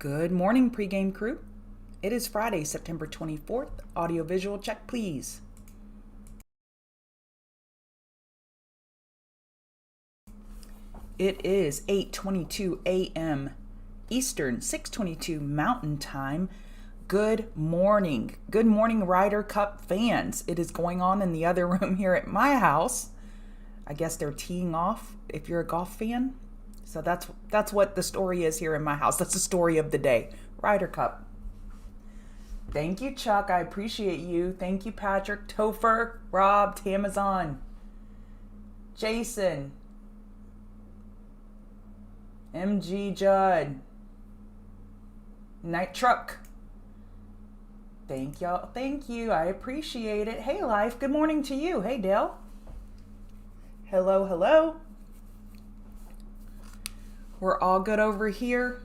Good morning, pregame crew. It is Friday, September 24th. Audio visual check, please. It is 8:22 a.m. Eastern, 6:22 Mountain Time. Good morning. Good morning, Ryder Cup fans. It is going on in the other room here at my house. I guess they're teeing off if you're a golf fan. So that's what the story is here in my house. That's the story of the day. Ryder Cup. Thank you, Chuck. I appreciate you. Thank you, Patrick, Topher, Rob, Tamazon, Jason, MG Judd, Night Truck. Thank y'all. Thank you. I appreciate it. Hey, Life. Good morning to you. Hey, Dale. Hello, hello. We're all good over here.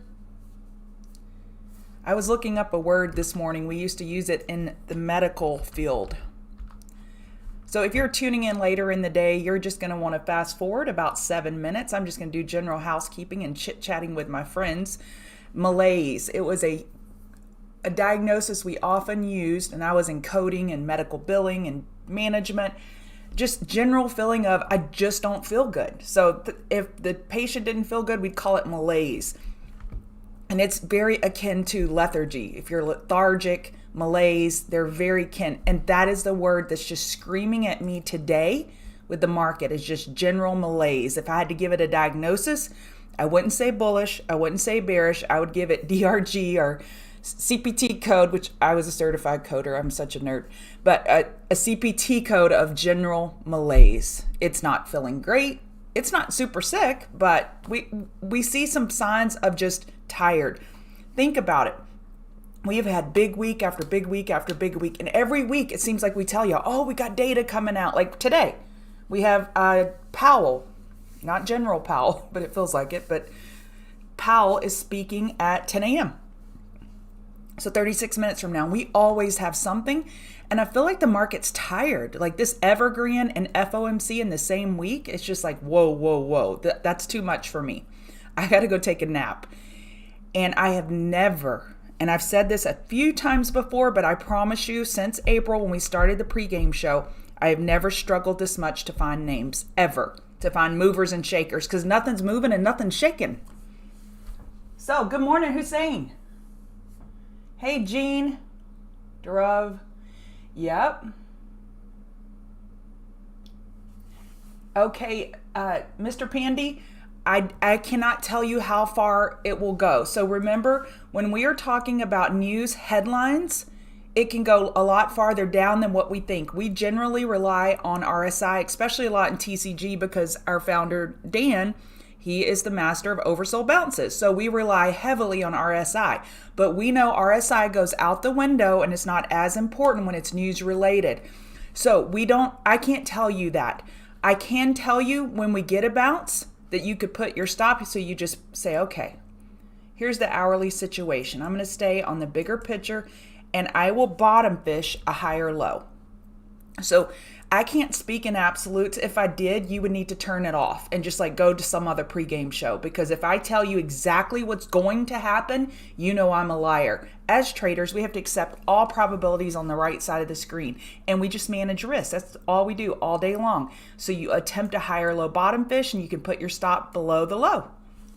I was looking up a word this morning. We used to use it in the medical field. So if you're tuning in later in the day, you're just going to want to fast forward about 7 minutes. I'm just going to do general housekeeping and chit-chatting with my friends. Malaise. It was a diagnosis we often used, and I was in coding and medical billing and management. Just general feeling of, I just don't feel good. So if the patient didn't feel good, we'd call it malaise. And it's very akin to lethargy. If you're lethargic, malaise, they're very akin. And that is the word that's just screaming at me today with the market, is just general malaise. If I had to give it a diagnosis, I wouldn't say bullish, I wouldn't say bearish, I would give it DRG or CPT code, which I was a certified coder. I'm such a nerd. But a CPT code of general malaise. It's not feeling great. It's not super sick, but we see some signs of just tired. Think about it. We have had big week after big week after big week. And every week it seems like we tell you, oh, we got data coming out. Like today, we have Powell, not General Powell, but it feels like it. But Powell is speaking at 10 a.m. So 36 minutes from now, we always have something. And I feel like the market's tired. Like this Evergrande and FOMC in the same week, it's just like, whoa, whoa, whoa. That's too much for me. I got to go take a nap. And I have never, and I've said this a few times before, but I promise you, since April when we started the pregame show, I have never struggled this much to find names, ever. To find movers and shakers, because nothing's moving and nothing's shaking. So, good morning, Hussein. Hey, Jean, Darav. Yep. Okay, Mr. Pandy, I cannot tell you how far it will go. So remember, when we are talking about news headlines, it can go a lot farther down than what we think. We generally rely on RSI, especially a lot in TCG, because our founder, Dan, he is the master of oversold bounces. So we rely heavily on RSI. But we know RSI goes out the window and it's not as important when it's news related. So I can't tell you that. I can tell you when we get a bounce that you could put your stop. So you just say, okay, here's the hourly situation. I'm going to stay on the bigger picture and I will bottom fish a higher low. So I can't speak in absolutes. If I did, you would need to turn it off and just like go to some other pregame show. Because if I tell you exactly what's going to happen, you know I'm a liar. As traders, we have to accept all probabilities on the right side of the screen. And we just manage risk. That's all we do all day long. So you attempt a higher low bottom fish and you can put your stop below the low.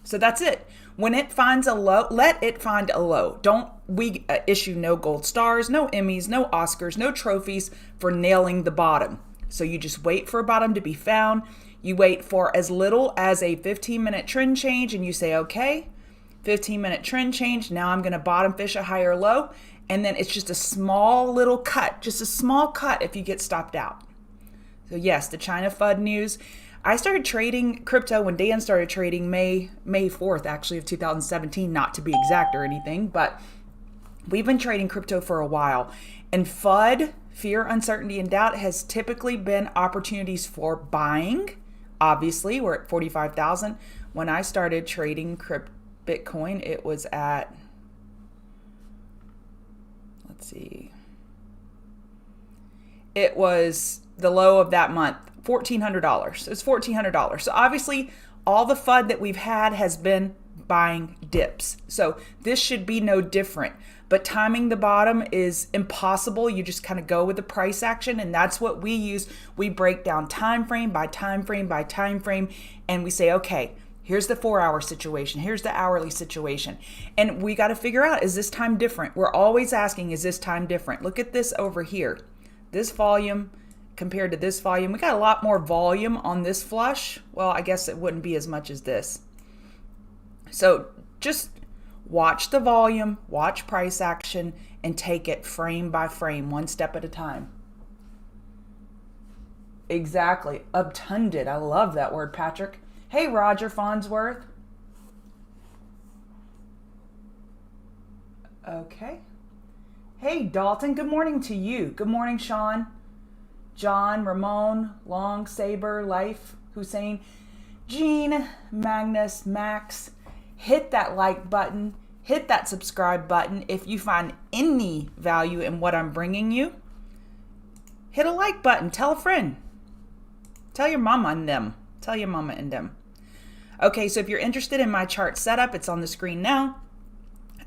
So that's it. When it finds a low, let it find a low. Don't we issue no gold stars, no Emmys, no Oscars, no trophies for nailing the bottom. So you just wait for a bottom to be found. You wait for as little as a 15-minute trend change and you say, okay, 15-minute trend change. Now I'm going to bottom fish a higher low. And then it's just a small little cut, just a small cut if you get stopped out. So yes, the China FUD news. I started trading crypto when Dan started trading May 4th, actually, of 2017, not to be exact or anything, but we've been trading crypto for a while. And FUD, fear, uncertainty, and doubt, has typically been opportunities for buying. Obviously, we're at 45,000. When I started trading Bitcoin, it was at, let's see, it was the low of that month. $1,400. It's $1,400. So obviously all the FUD that we've had has been buying dips. So this should be no different. But timing the bottom is impossible. You just kind of go with the price action, and that's what we use. We break down time frame by time frame by time frame, and we say, okay, here's the 4-hour situation. Here's the hourly situation. And we got to figure out, is this time different? We're always asking, is this time different? Look at this over here. This volume compared to this volume. We got a lot more volume on this flush. Well, I guess it wouldn't be as much as this. So just watch the volume, watch price action, and take it frame by frame, one step at a time. Exactly. Obtunded. I love that word, Patrick. Hey, Roger Farnsworth. Okay. Hey, Dalton. Good morning to you. Good morning, Sean. John, Ramon, Long, Saber, Life, Hussein, Jean, Magnus, Max. Hit that like button. Hit that subscribe button. If you find any value in what I'm bringing you, hit a like button. Tell a friend. Tell your mama and them. Tell your mama and them. Okay, so if you're interested in my chart setup, it's on the screen now.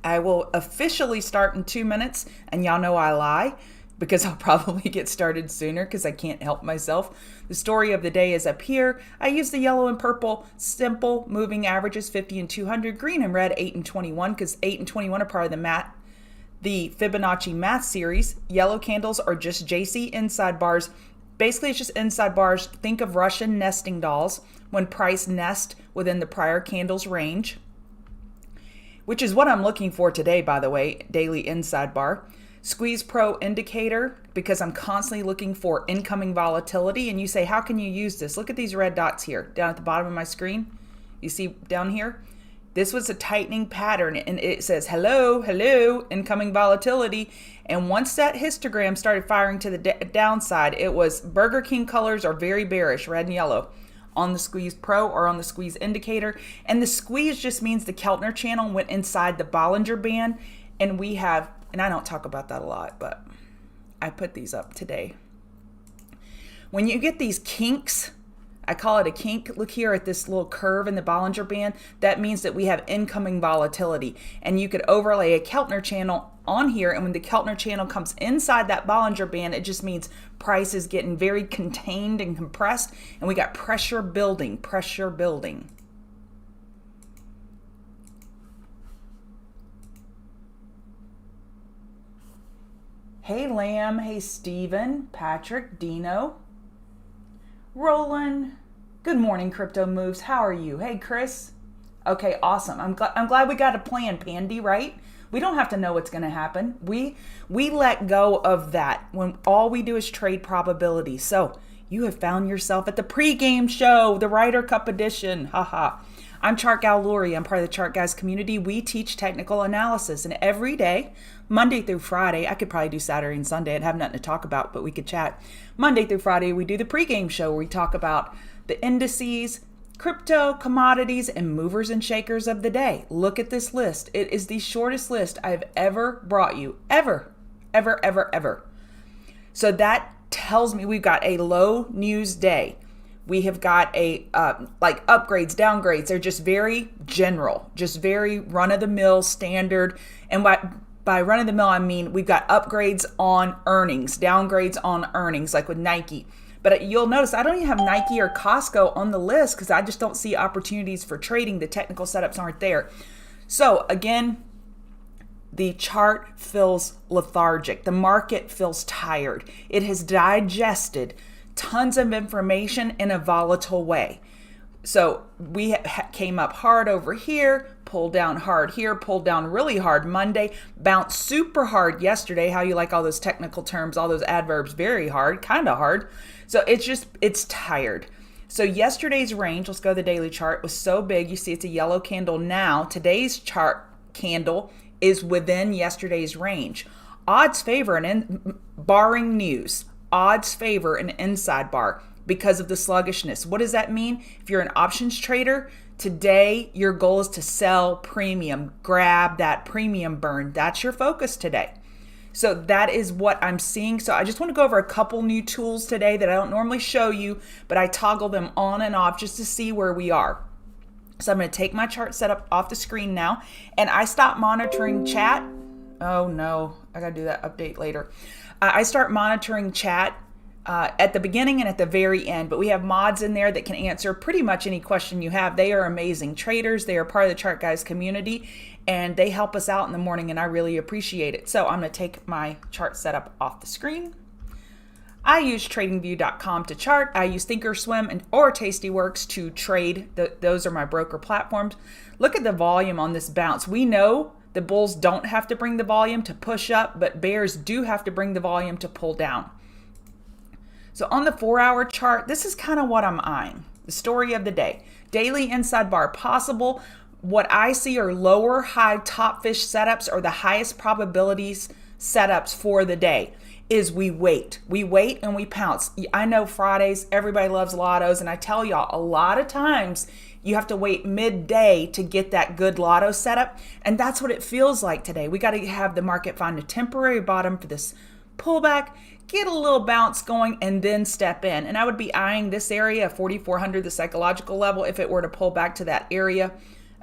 I will officially start in 2 minutes, and y'all know I lie because I'll probably get started sooner because I can't help myself. The story of the day is up here. I use the yellow and purple simple moving averages 50 and 200, green and red 8 and 21 because 8 and 21 are part of the Fibonacci math series. Yellow candles are just JC inside bars. Basically, it's just inside bars. Think of Russian nesting dolls when price nest within the prior candle's range, which is what I'm looking for today, by the way, daily inside bar. Squeeze Pro indicator, because I'm constantly looking for incoming volatility. And you say, how can you use this? Look at these red dots here down at the bottom of my screen. You see down here? This was a tightening pattern, and it says, hello, hello, incoming volatility. And once that histogram started firing to the downside, it was Burger King colors are very bearish, red and yellow, on the Squeeze Pro or on the Squeeze indicator. And the squeeze just means the Keltner channel went inside the Bollinger Band, and we have, and I don't talk about that a lot, but I put these up today. When you get these kinks, I call it a kink. Look here at this little curve in the Bollinger Band. That means that we have incoming volatility. And you could overlay a Keltner channel on here. And when the Keltner channel comes inside that Bollinger Band, it just means price is getting very contained and compressed. And we got pressure building, pressure building. Hey, Lamb. Hey, Steven, Patrick, Dino. Roland, good morning, Crypto Moves. How are you? Hey, Chris. Okay, awesome. I'm glad we got a plan, Pandy, right? We don't have to know what's going to happen. We let go of that when all we do is trade probability. So you have found yourself at the pregame show, the Ryder Cup edition. Haha. I'm Chart Gal Lori. I'm part of the Chart Guys community. We teach technical analysis, and every day, Monday through Friday, I could probably do Saturday and Sunday. I'd have nothing to talk about, but we could chat. Monday through Friday, we do the pregame show where we talk about the indices, crypto, commodities, and movers and shakers of the day. Look at this list. It is the shortest list I've ever brought you. Ever. So that tells me we've got a low news day. We have got a like upgrades, downgrades. They're just very general, just very run-of-the-mill standard. And by run-of-the-mill, I mean we've got upgrades on earnings, downgrades on earnings, like with Nike. But you'll notice I don't even have Nike or Costco on the list because I just don't see opportunities for trading. The technical setups aren't there. So again, the chart feels lethargic. The market feels tired. It has digested tons of information in a volatile way. So we came up hard over here, pulled down hard here, pulled down really hard Monday, bounced super hard yesterday. How you like all those technical terms, all those adverbs, very hard, kind of hard. So it's tired. So yesterday's range, let's go to the daily chart, was so big. You see it's a yellow candle now. Today's chart candle is within yesterday's range. Odds favor, and barring news, odds favor an inside bar because of the sluggishness. What does that mean? If you're an options trader, today your goal is to sell premium, grab that premium burn. That's your focus today. So that is what I'm seeing. So I just want to go over a couple new tools today that I don't normally show you, but I toggle them on and off just to see where we are. So I'm going to take my chart setup off the screen now, and I stop monitoring chat. Oh no, I got to do that update later. I start monitoring chat at the beginning and at the very end, but we have mods in there that can answer pretty much any question you have. They are amazing traders. They are part of the Chart Guys community, and they help us out in the morning, and I really appreciate it. So I'm going to take my chart setup off the screen. I use tradingview.com to chart. I use thinkorswim or tastyworks to trade. Those are my broker platforms. Look at the volume on this bounce. We know the bulls don't have to bring the volume to push up, but bears do have to bring the volume to pull down. So on the 4-hour chart, this is kind of what I'm eyeing. The story of the day. Daily inside bar possible. What I see are lower high top fish setups, or the highest probabilities setups for the day. Is we wait and we pounce. I know Fridays, everybody loves lottos, and I tell y'all a lot of times you have to wait midday to get that good lotto setup, and that's what it feels like today. We got to have the market find a temporary bottom for this pullback, get a little bounce going, and then step in. And I would be eyeing this area, 4,400, the psychological level, if it were to pull back to that area.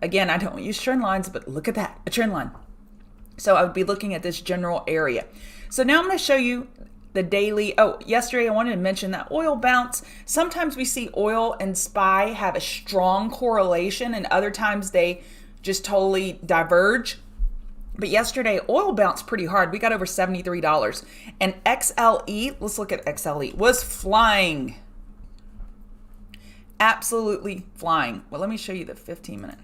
Again, I don't use trend lines, but look at that, a trend line. So I would be looking at this general area. So now I'm going to show you the daily. Oh, yesterday I wanted to mention that oil bounce. Sometimes we see oil and SPY have a strong correlation, and other times they just totally diverge. But yesterday oil bounced pretty hard. We got over $73. And XLE, let's look at XLE, was flying. Absolutely flying. Well, let me show you the 15-minute.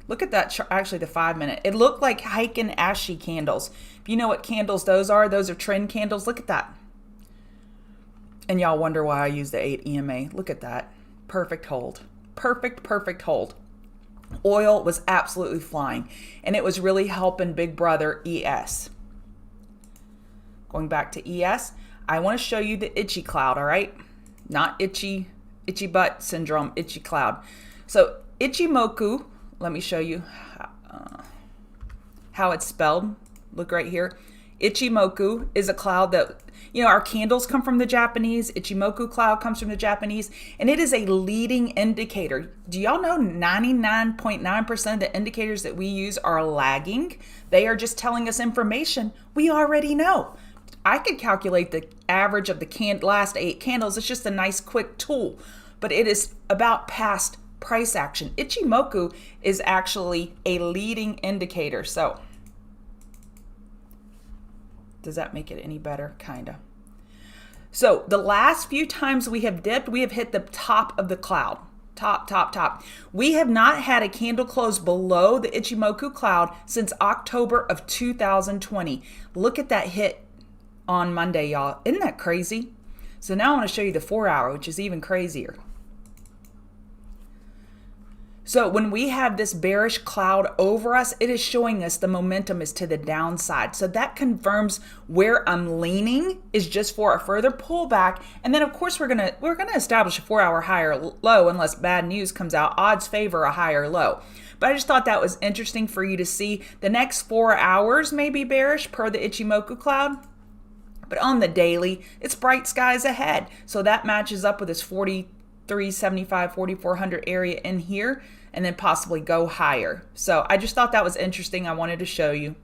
Look at that, actually the 5-minute. It looked like Heiken Ashy candles. If you know what candles those are trend candles. Look at that. And y'all wonder why I use the 8 EMA. Look at that. Perfect hold. Perfect hold. Oil was absolutely flying, and it was really helping Big Brother ES. Going back to ES, I want to show you the itchy cloud, all right? Not itchy butt syndrome, itchy cloud. So Ichimoku, let me show you how it's spelled. Look right here. Ichimoku is a cloud that, our candles come from the Japanese. Ichimoku cloud comes from the Japanese, and it is a leading indicator. Do y'all know 99.9% of the indicators that we use are lagging? They are just telling us information we already know. I could calculate the average of the last 8 candles. It's just a nice quick tool, but it is about past price action. Ichimoku is actually a leading indicator. So does that make it any better? Kinda. So the last few times we have dipped, we have hit the top of the cloud. Top. We have not had a candle close below the Ichimoku cloud since October of 2020. Look at that hit on Monday, y'all. Isn't that crazy? So now I want to show you the 4-hour, which is even crazier. So when we have this bearish cloud over us, it is showing us the momentum is to the downside. So that confirms where I'm leaning is just for a further pullback. And then of course we're gonna establish a 4-hour higher low unless bad news comes out. Odds favor a higher low. But I just thought that was interesting for you to see. The next 4 hours may be bearish per the Ichimoku cloud. But on the daily, it's bright skies ahead. So that matches up with this 4375, 4400 area in here, and then possibly go higher. So I just thought that was interesting. I wanted to show you.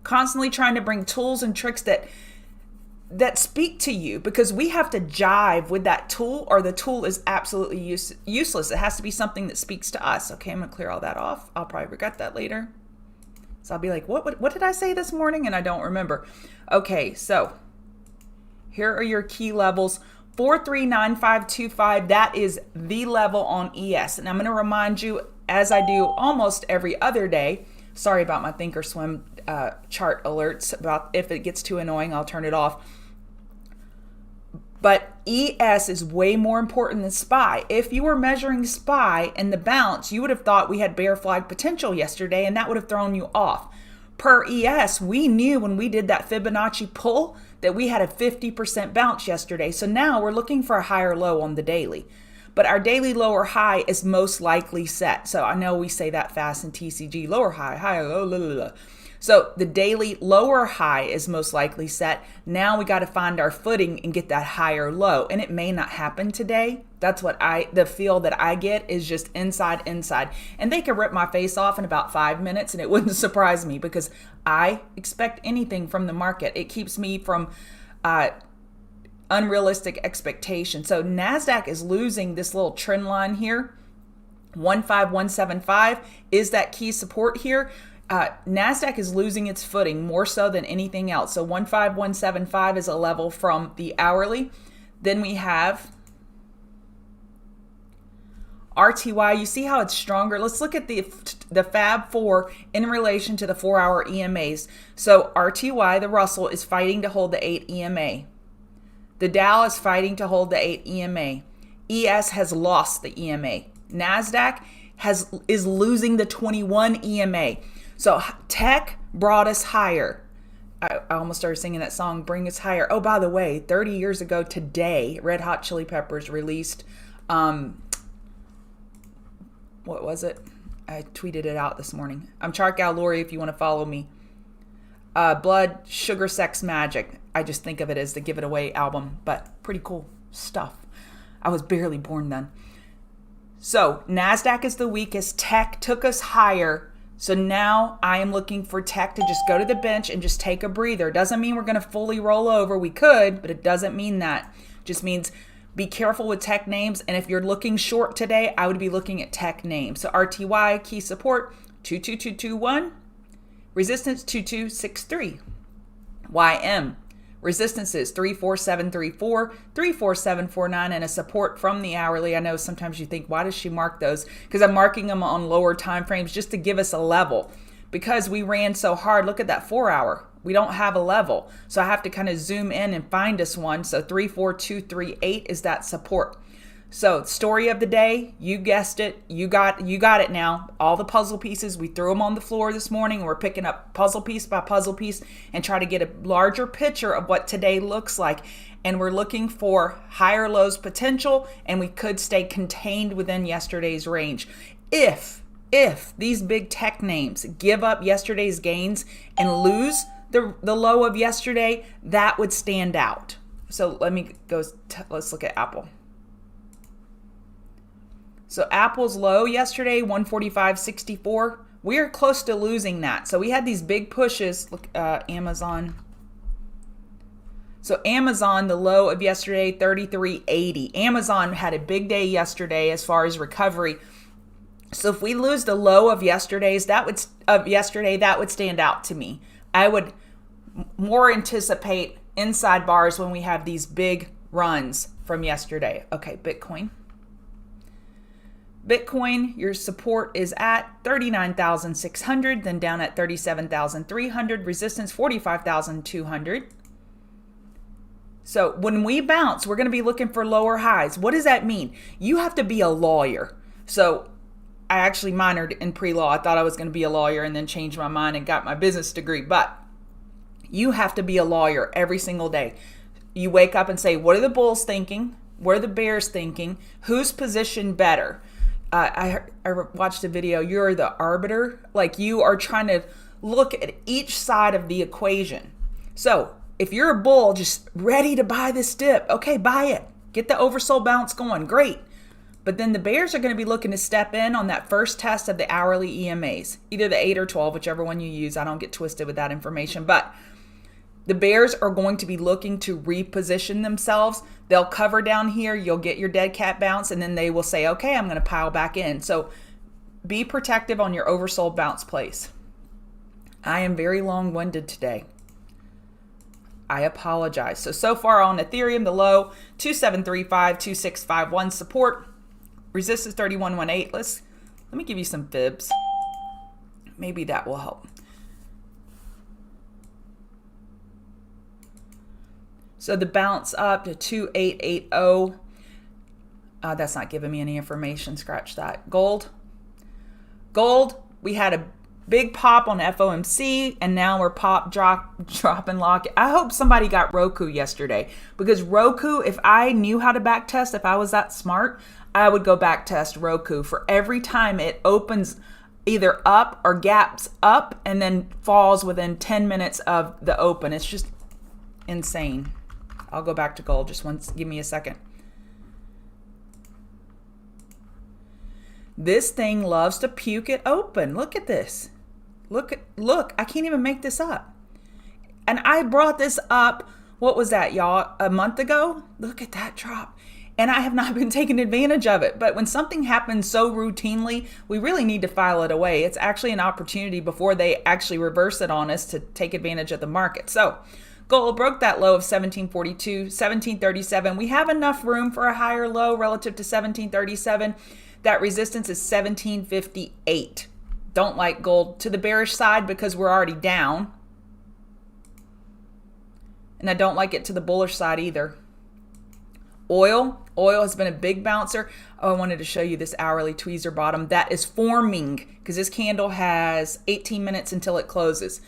Constantly trying to bring tools and tricks that speak to you, because we have to jive with that tool, or the tool is absolutely useless. It has to be something that speaks to us. Okay, I'm gonna clear all that off. I'll probably regret that later. So I'll be like, what did I say this morning? And I don't remember. Okay, so here are your key levels. 439525, that is the level on ES. And I'm going to remind you, as I do almost every other day, sorry about my Thinkorswim chart alerts, about if it gets too annoying, I'll turn it off. But ES is way more important than SPY. If you were measuring SPY and the bounce, you would have thought we had bear flag potential yesterday, and that would have thrown you off. Per ES, we knew when we did that Fibonacci pull that we had a 50% bounce yesterday. So now we're looking for a higher low on the daily. But our daily lower high is most likely set. So I know we say that fast in TCG, lower high, higher low, blah, blah, blah. So the daily lower high is most likely set. Now we got to find our footing and get that higher low. And it may not happen today. That's what the feel that I get is just inside. And they could rip my face off in about 5 minutes and it wouldn't surprise me because I expect anything from the market. It keeps me from unrealistic expectations. So Nasdaq is losing this little trend line here. 15175 is that key support here. Nasdaq is losing its footing more so than anything else. So 15175 is a level from the hourly. Then we have RTY. You see how it's stronger? Let's look at the Fab 4 in relation to the 4-hour EMAs. So RTY, the Russell, is fighting to hold the 8 EMA. The Dow is fighting to hold the 8 EMA. ES has lost the EMA. Nasdaq is losing the 21 EMA. So tech brought us higher. I almost started singing that song, Bring Us Higher. Oh, by the way, 30 years ago today, Red Hot Chili Peppers released, what was it? I tweeted it out this morning. I'm Chart Gal Lori if you want to follow me. Blood, Sugar, Sex, Magic. I just think of it as the Give It Away album, but pretty cool stuff. I was barely born then. So Nasdaq is the weakest. Tech took us higher. So now I am looking for tech to just go to the bench and just take a breather. Doesn't mean we're going to fully roll over. We could, but it doesn't mean that. Just means be careful with tech names. And if you're looking short today, I would be looking at tech names. So RTY, key support, 22221. Resistance, 2263. YM. Resistances 34734, 34749, and a support from the hourly. I know sometimes you think, why does she mark those? Because I'm marking them on lower time frames just to give us a level. Because we ran so hard, look at that 4-hour. We don't have a level. So I have to kind of zoom in and find us one. So 34238 is that support. So story of the day, you guessed it. You got it now. All the puzzle pieces, we threw them on the floor this morning. And we're picking up puzzle piece by puzzle piece and try to get a larger picture of what today looks like. And we're looking for higher lows potential, and we could stay contained within yesterday's range. If these big tech names give up yesterday's gains and lose the low of yesterday, that would stand out. So let's look at Apple. So Apple's low yesterday, 145.64. We are close to losing that. So we had these big pushes. Look, Amazon. So Amazon, the low of yesterday, 33.80. Amazon had a big day yesterday as far as recovery. So if we lose the low of yesterday, that would stand out to me. I would more anticipate inside bars when we have these big runs from yesterday. Okay, Bitcoin. Bitcoin, your support is at 39,600, then down at 37,300, resistance 45,200. So when we bounce, we're going to be looking for lower highs. What does that mean? You have to be a lawyer. So I actually minored in pre-law. I thought I was going to be a lawyer and then changed my mind and got my business degree. But you have to be a lawyer every single day. You wake up and say, what are the bulls thinking? What are the bears thinking? Who's positioned better? I watched a video. You're the arbiter. Like, you are trying to look at each side of the equation. So if you're a bull just ready to buy this dip, okay, buy it. Get the oversold bounce going. Great. But then the bears are going to be looking to step in on that first test of the hourly EMAs, either the 8 or 12, whichever one you use. I don't get twisted with that information. But the bears are going to be looking to reposition themselves. They'll cover down here. You'll get your dead cat bounce, and then they will say, okay, I'm going to pile back in. So be protective on your oversold bounce plays. I am very long-winded today. I apologize. So far on Ethereum, the low, 2735, 2651 support. Resistance 3118. Let me give you some fibs. Maybe that will help. So the bounce up to 2880. That's not giving me any information. Scratch that. Gold, we had a big pop on FOMC, and now we're drop and lock. I hope somebody got Roku yesterday, because Roku, if I knew how to back test, if I was that smart, I would go back test Roku for every time it opens either up or gaps up and then falls within 10 minutes of the open. It's just insane. I'll go back to gold just once. Give me a second. This thing loves to puke it open. Look at this. Look, I can't even make this up. And I brought this up, what was that, y'all, a month ago? Look at that drop. And I have not been taking advantage of it. But when something happens so routinely, we really need to file it away. It's actually an opportunity before they actually reverse it on us to take advantage of the market. So gold broke that low of 1742, 1737. We have enough room for a higher low relative to 1737. That resistance is 1758. Don't like gold to the bearish side because we're already down. And I don't like it to the bullish side either. Oil has been a big bouncer. Oh, I wanted to show you this hourly tweezer bottom that is forming because this candle has 18 minutes until it closes.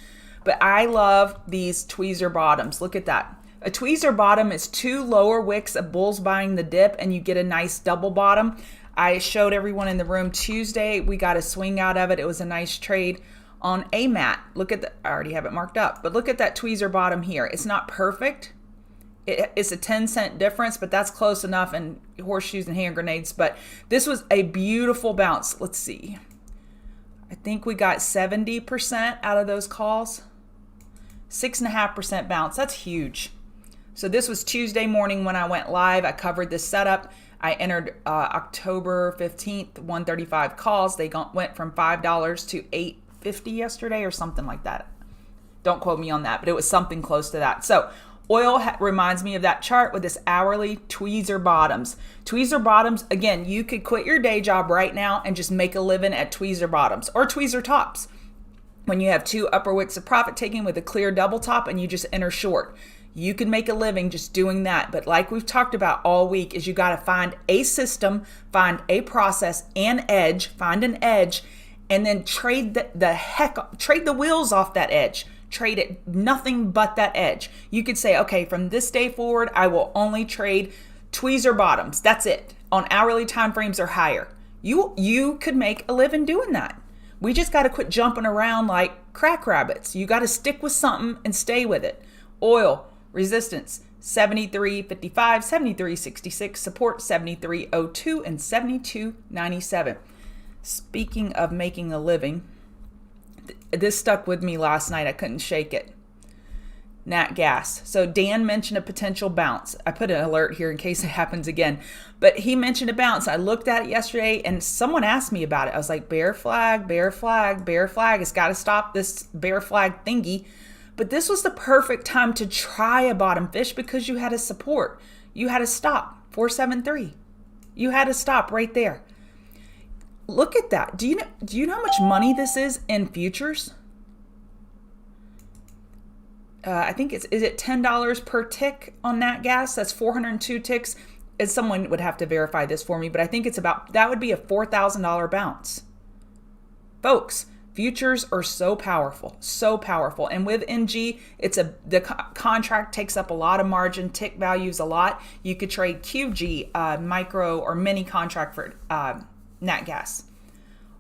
But I love these tweezer bottoms. Look at that. A tweezer bottom is 2 lower wicks of bulls buying the dip and you get a nice double bottom. I showed everyone in the room Tuesday. We got a swing out of it. It was a nice trade on AMAT. Look at I already have it marked up, but look at that tweezer bottom here. It's not perfect. It's a 10-cent difference, but that's close enough in horseshoes and hand grenades. But this was a beautiful bounce. Let's see. I think we got 70% out of those calls. 6.5% bounce. That's huge. So this was Tuesday morning when I went live. I covered this setup. I entered October 15th, 135 calls. They went from $5 to $8.50 yesterday or something like that. Don't quote me on that, but it was something close to that. So oil reminds me of that chart with this hourly tweezer bottoms. Tweezer bottoms, again, you could quit your day job right now and just make a living at tweezer bottoms or tweezer tops. When you have 2 upper wicks of profit taking with a clear double top and you just enter short. You can make a living just doing that. But like we've talked about all week is you got to find a system, find a process, an edge, find an edge, and then trade trade the wheels off that edge. Trade it nothing but that edge. You could say, okay, from this day forward, I will only trade tweezer bottoms. That's it. On hourly time frames or higher. You could make a living doing that. We just got to quit jumping around like crack rabbits. You got to stick with something and stay with it. Oil resistance 73.55, 73.66, support 73.02 and 72.97. Speaking of making a living, this stuck with me last night. I couldn't shake it. Nat gas. So Dan mentioned a potential bounce. I put an alert here in case it happens again, but he mentioned a bounce. I looked at it yesterday and someone asked me about it. I was like, bear flag, bear flag, bear flag. It's got to stop this bear flag thingy. But this was the perfect time to try a bottom fish because you had a support. You had a stop, 473. You had a stop right there. Look at that. Do you know how much money this is in futures? I think is it $10 per tick on nat gas? That's 402 ticks. And someone would have to verify this for me, but I think that would be a $4,000 bounce. Folks, futures are so powerful, so powerful. And with NG, the contract takes up a lot of margin, tick values a lot. You could trade QG, micro or mini contract for nat gas.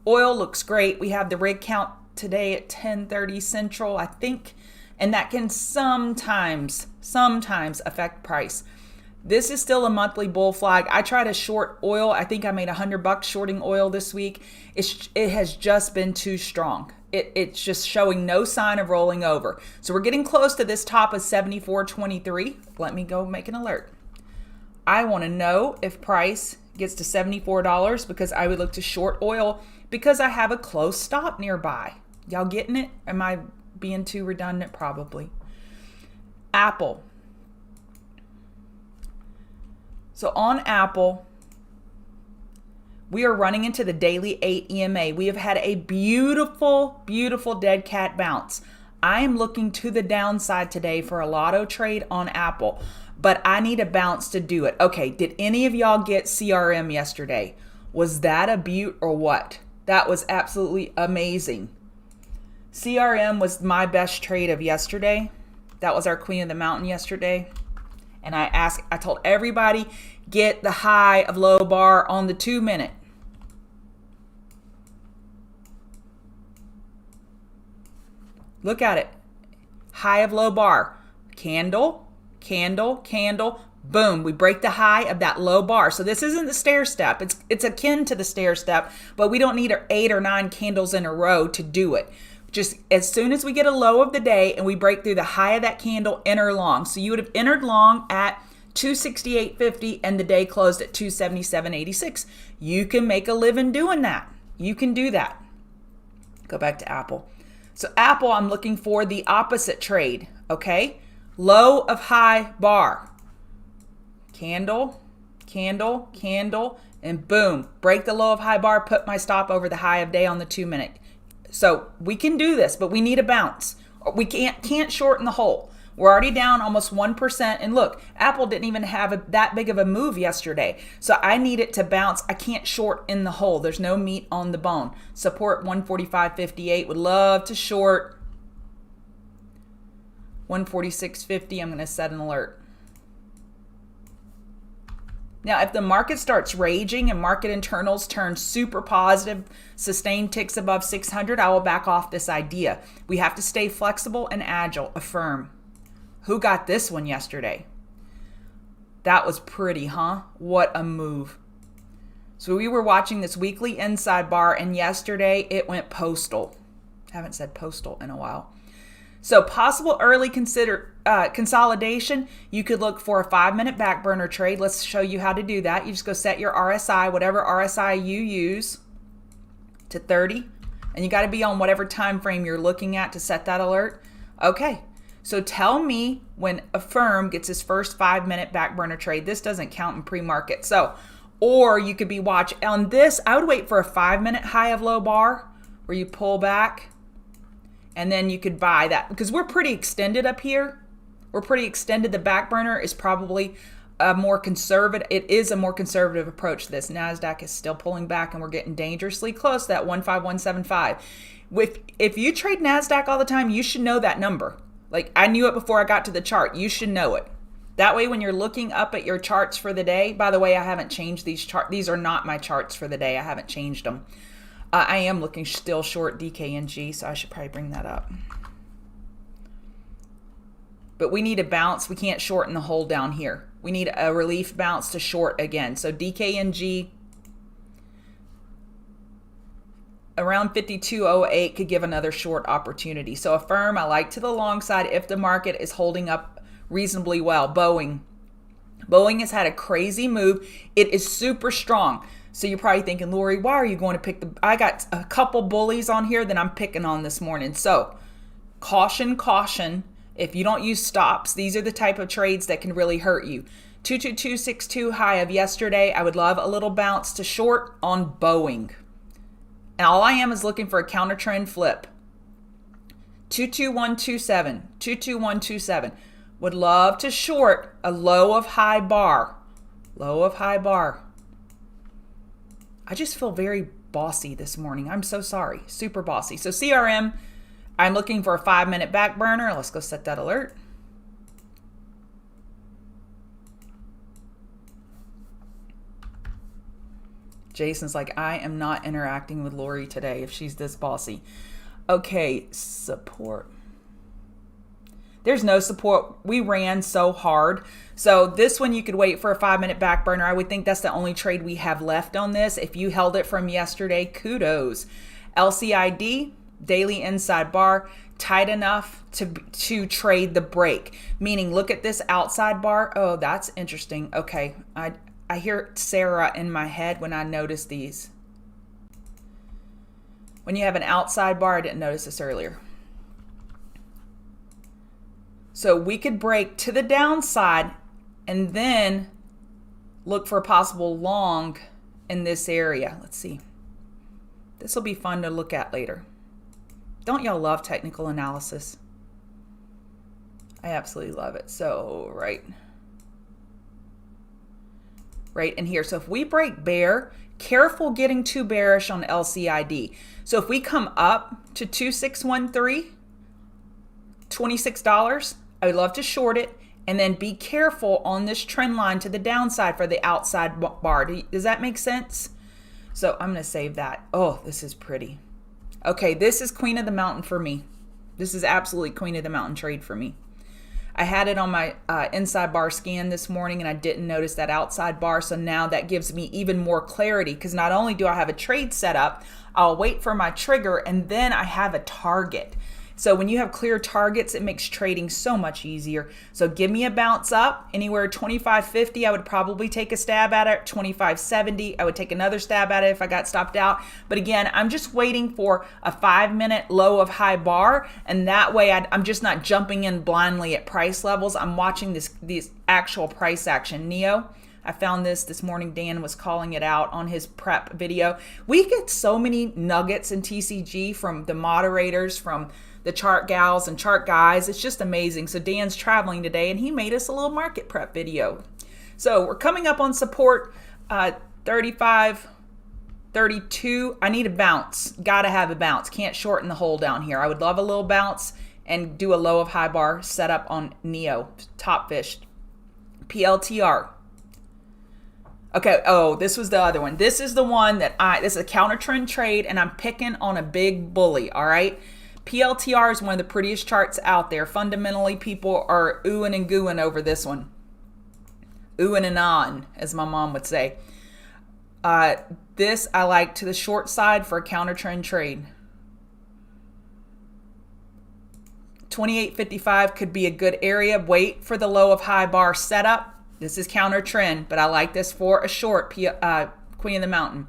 Oil looks great. We have the rig count today at 10:30 Central, I think, and that can sometimes affect price. This is still a monthly bull flag. I try to short oil. I think I made $100 shorting oil this week. It has just been too strong. It's just showing no sign of rolling over. So we're getting close to this top of 74.23. Let me go make an alert. I want to know if price gets to $74 because I would look to short oil because I have a close stop nearby. Y'all getting it? Am I being too redundant? Probably. Apple. So on Apple, we are running into the daily 8 EMA. We have had a beautiful, beautiful dead cat bounce. I am looking to the downside today for a lotto trade on Apple, but I need a bounce to do it. Okay, did any of y'all get CRM yesterday? Was that a beaut or what? That was absolutely amazing. CRM was my best trade of yesterday. That was our queen of the mountain yesterday. And I told everybody, get the high of low bar on the 2-minute. Look at it. High of low bar. Candle, candle, candle, Boom, we break the high of that low bar. So this isn't the stair step. It's akin to the stair step, but we don't need 8 or 9 candles in a row to do it. Just as soon as we get a low of the day and we break through the high of that candle, enter long. So you would have entered long at 268.50 and the day closed at 277.86. You can make a living doing that. You can do that. Go back to Apple. So Apple, I'm looking for the opposite trade, okay? Low of high bar. Candle, candle, candle, and boom. Break the low of high bar, put my stop over the high of day on the 2 minute. So we can do this, but we need a bounce. We can't shorten the hole. We're already down almost 1%. And look, Apple didn't even have that big of a move yesterday. So I need it to bounce. I can't short in the hole. There's no meat on the bone. Support 145.58. Would love to short 146.50. I'm going to set an alert. Now, if the market starts raging and market internals turn super positive, sustained ticks above 600, I will back off this idea. We have to stay flexible and agile. Affirm. Who got this one yesterday? That was pretty, huh? What a move. So we were watching this weekly inside bar, and yesterday it went postal. Haven't said postal in a while. So possible early consolidation, you could look for a 5-minute back burner trade. Let's show you how to do that. You just go set your RSI, whatever RSI you use, to 30. And you got to be on whatever time frame you're looking at to set that alert. Okay. So tell me when a firm gets his first 5-minute back burner trade. This doesn't count in pre-market. So, or you could be watching on this. I would wait for a 5-minute high of low bar where you pull back and then you could buy that because we're pretty extended up here. We're pretty extended. The back burner is probably a more conservative. It is a more conservative approach to this. Nasdaq is still pulling back and we're getting dangerously close to that 15175. If you trade Nasdaq all the time, you should know that number. Like I knew it before I got to the chart. You should know it. That way when you're looking up at your charts for the day, by the way, I haven't changed these charts. These are not my charts for the day. I haven't changed them. I am looking still short DKNG, so I should probably bring that up. But we need a bounce. We can't shorten the hole down here. We need a relief bounce to short again. So DKNG around 52.08 could give another short opportunity. So a firm I like to the long side if the market is holding up reasonably well. Boeing has had a crazy move. It is super strong. So you're probably thinking, Lori, why are you going to pick I got a couple bullies on here that I'm picking on this morning. So caution, caution. If you don't use stops, these are the type of trades that can really hurt you. 22262 high of yesterday. I would love a little bounce to short on Boeing. And all I am is looking for a counter trend flip. 22127, 22127. Would love to short a low of high bar. Low of high bar. I just feel very bossy this morning. I'm so sorry. Super bossy. So CRM, I'm looking for a 5-minute back burner. Let's go set that alert. Jason's like, I am not interacting with Lori today if she's this bossy. Okay, support. There's no support. We ran so hard. So this one you could wait for a 5-minute back burner. I would think that's the only trade we have left on this. If you held it from yesterday, kudos. LCID, daily inside bar, tight enough to trade the break. Meaning look at this outside bar. Oh, that's interesting. Okay, I hear Sarah in my head when I notice these. When you have an outside bar, I didn't notice this earlier. So we could break to the downside and then look for a possible long in this area. Let's see. This will be fun to look at later. Don't y'all love technical analysis? I absolutely love it. So right in here. So if we break bear, careful getting too bearish on LCID. So if we come up to 2613, $26, I would love to short it and then be careful on this trend line to the downside for the outside bar. Does that make sense? So I'm going to save that. Oh, this is pretty. Okay, this is Queen of the Mountain for me. This is absolutely Queen of the Mountain trade for me. I had it on my inside bar scan this morning and I didn't notice that outside bar. So now that gives me even more clarity, because not only do I have a trade set up, I'll wait for my trigger and then I have a target. So when you have clear targets, it makes trading so much easier. So give me a bounce up anywhere 25.50. I would probably take a stab at it. 25.70. I would take another stab at it if I got stopped out. But again, I'm just waiting for a 5-minute low of high bar, and that way I'm just not jumping in blindly at price levels. I'm watching this actual price action. NEO. I found this morning. Dan was calling it out on his prep video. We get so many nuggets in TCG from the moderators, from the chart gals and chart guys. It's just amazing. So Dan's traveling today and he made us a little market prep video. So we're coming up on support 35, 32. I need a bounce. Gotta have a bounce. Can't shorten the hole down here. I would love a little bounce and do a low of high bar setup on NEO, top fish. PLTR. Okay, oh, this was the other one. This is the one that this is a counter trend trade and I'm picking on a big bully, all right? PLTR is one of the prettiest charts out there. Fundamentally, people are oohing and goohing over this one. Oohing and on, as my mom would say. This I like to the short side for a counter trend trade. 28.55 could be a good area. Wait for the low of high bar setup. This is counter trend, but I like this for a short, Queen of the Mountain.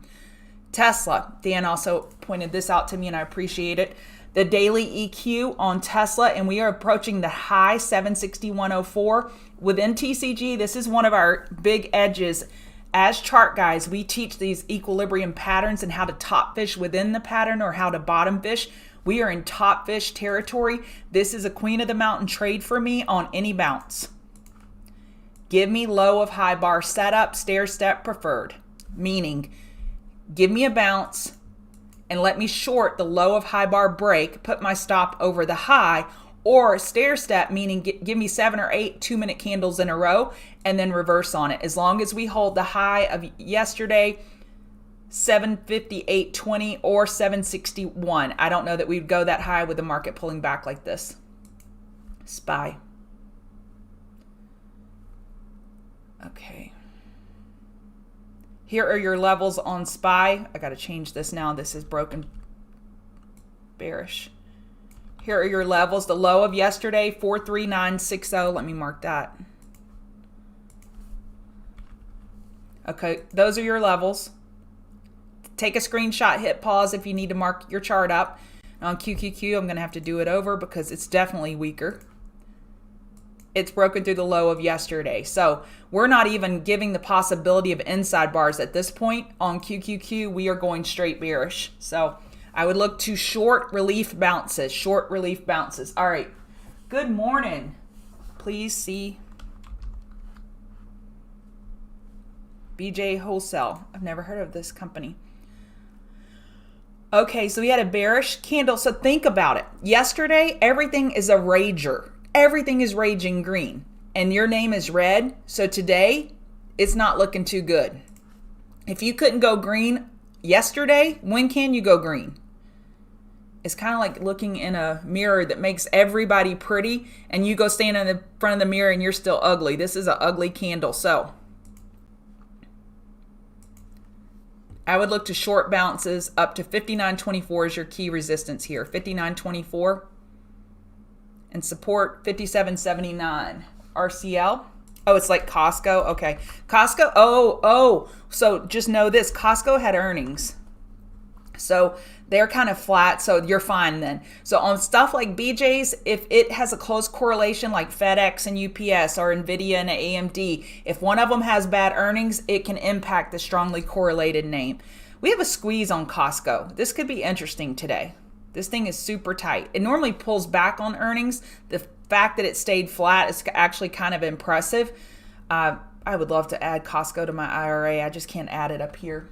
Tesla. Dan also pointed this out to me and I appreciate it. The daily EQ on Tesla, and we are approaching the high 761.04 within TCG. This is one of our big edges. As chart guys, we teach these equilibrium patterns and how to top fish within the pattern or how to bottom fish. We are in top fish territory. This is a Queen of the Mountain trade for me on any bounce. Give me low of high bar setup, stair step preferred, meaning give me a bounce and let me short the low of high bar break, put my stop over the high, or stair step, meaning give me 7 or 8 2-minute candles in a row and then reverse on it. As long as we hold the high of yesterday, 758.20 or 761. I don't know that we'd go that high with the market pulling back like this. SPY. Okay. Here are your levels on SPY. I got to change this now. This is broken. Bearish. Here are your levels. The low of yesterday, 43960. Let me mark that. Okay, those are your levels. Take a screenshot, hit pause if you need to mark your chart up. And on QQQ, I'm going to have to do it over because it's definitely weaker. It's broken through the low of yesterday. So we're not even giving the possibility of inside bars at this point. On QQQ, we are going straight bearish. So I would look to short relief bounces, short relief bounces. All right. Good morning. Please see BJ Wholesale. I've never heard of this company. Okay, so we had a bearish candle. So think about it. Yesterday, everything is a rager. Everything is raging green and your name is red. So today it's not looking too good. If you couldn't go green yesterday, when can you go green? It's kind of like looking in a mirror that makes everybody pretty and you go stand in the front of the mirror and you're still ugly. This is an ugly candle. So I would look to short bounces up to 59.24 is your key resistance here. 59.24. And support 57.79. RCL. Oh, it's like Costco. Okay. Costco. Oh. So just know this. Costco had earnings. So they're kind of flat. So you're fine then. So on stuff like BJ's, if it has a close correlation like FedEx and UPS or NVIDIA and AMD, if one of them has bad earnings, it can impact the strongly correlated name. We have a squeeze on Costco. This could be interesting today. This thing is super tight. It normally pulls back on earnings. The fact that it stayed flat is actually kind of impressive. I would love to add Costco to my IRA. I just can't add it up here.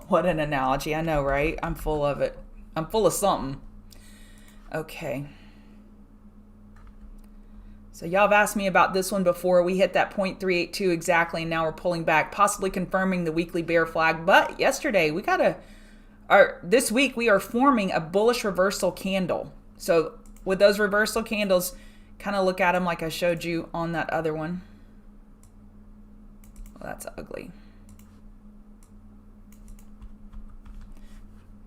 What an analogy. I know, right? I'm full of it. I'm full of something. Okay. So y'all have asked me about this one before. We hit that 0.382 exactly, and now we're pulling back, possibly confirming the weekly bear flag. But yesterday, this week we are forming a bullish reversal candle. So with those reversal candles, kind of look at them like I showed you on that other one. Well, that's ugly.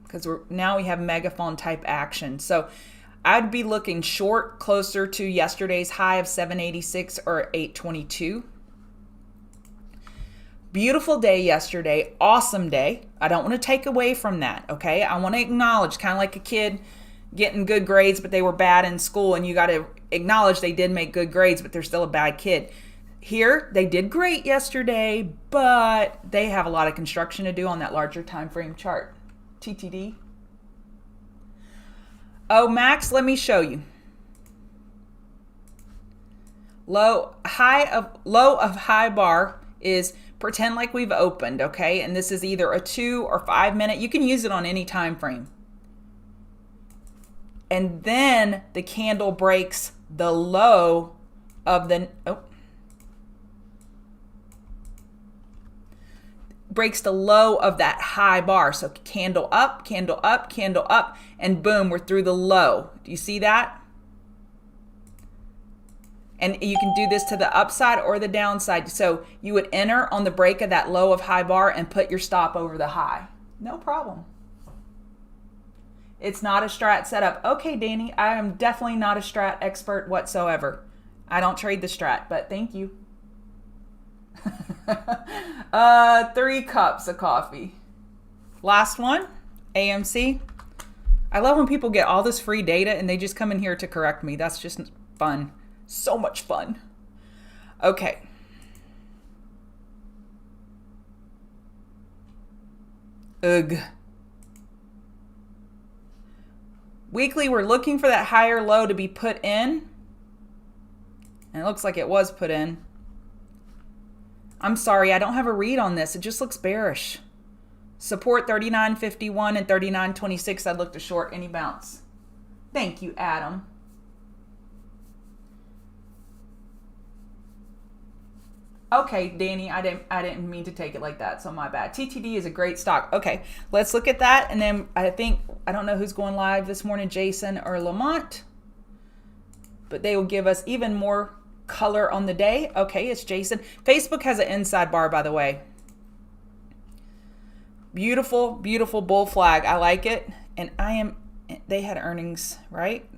Because now we have megaphone type action. So I'd be looking short closer to yesterday's high of 786 or 822. Beautiful day yesterday, awesome day. I don't want to take away from that, okay? I want to acknowledge, kind of like a kid getting good grades, but they were bad in school, and you got to acknowledge they did make good grades, but they're still a bad kid. Here, they did great yesterday, but they have a lot of construction to do on that larger time frame chart. TTD. Oh, Max, let me show you. Low of high bar is pretend like we've opened, okay? And this is either a 2 or 5 minute. You can use it on any time frame. And then the candle breaks the low of the breaks the low of that high bar. So candle up, candle up, candle up, and boom, we're through the low. Do you see that? And you can do this to the upside or the downside. So you would enter on the break of that low of high bar and put your stop over the high. No problem. It's not a strat setup. Okay, Danny, I am definitely not a strat expert whatsoever. I don't trade the strat, but thank you. 3 cups of coffee. Last one, AMC. I love when people get all this free data and they just come in here to correct me. That's just fun. So much fun. Okay. Ugh. Weekly, we're looking for that higher low to be put in. And it looks like it was put in. I'm sorry, I don't have a read on this. It just looks bearish. Support 39.51 and 39.26. I'd look to short any bounce. Thank you, Adam. Okay, Danny, I didn't mean to take it like that, so my bad. TTD is a great stock. Okay, let's look at that, and then I don't know who's going live this morning, Jason or Lamont, but they will give us even more color on the day. Okay, it's Jason. Facebook has an inside bar, by the way. Beautiful, beautiful bull flag. I like it, and they had earnings, right?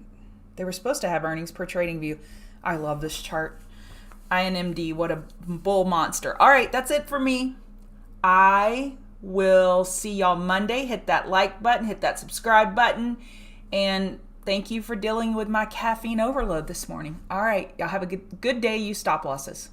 They were supposed to have earnings per trading view. I love this chart. INMD, what a bull monster. All right, that's it for me. I will see y'all Monday. Hit that like button, hit that subscribe button, and thank you for dealing with my caffeine overload this morning. All right, y'all have a good day. You stop losses.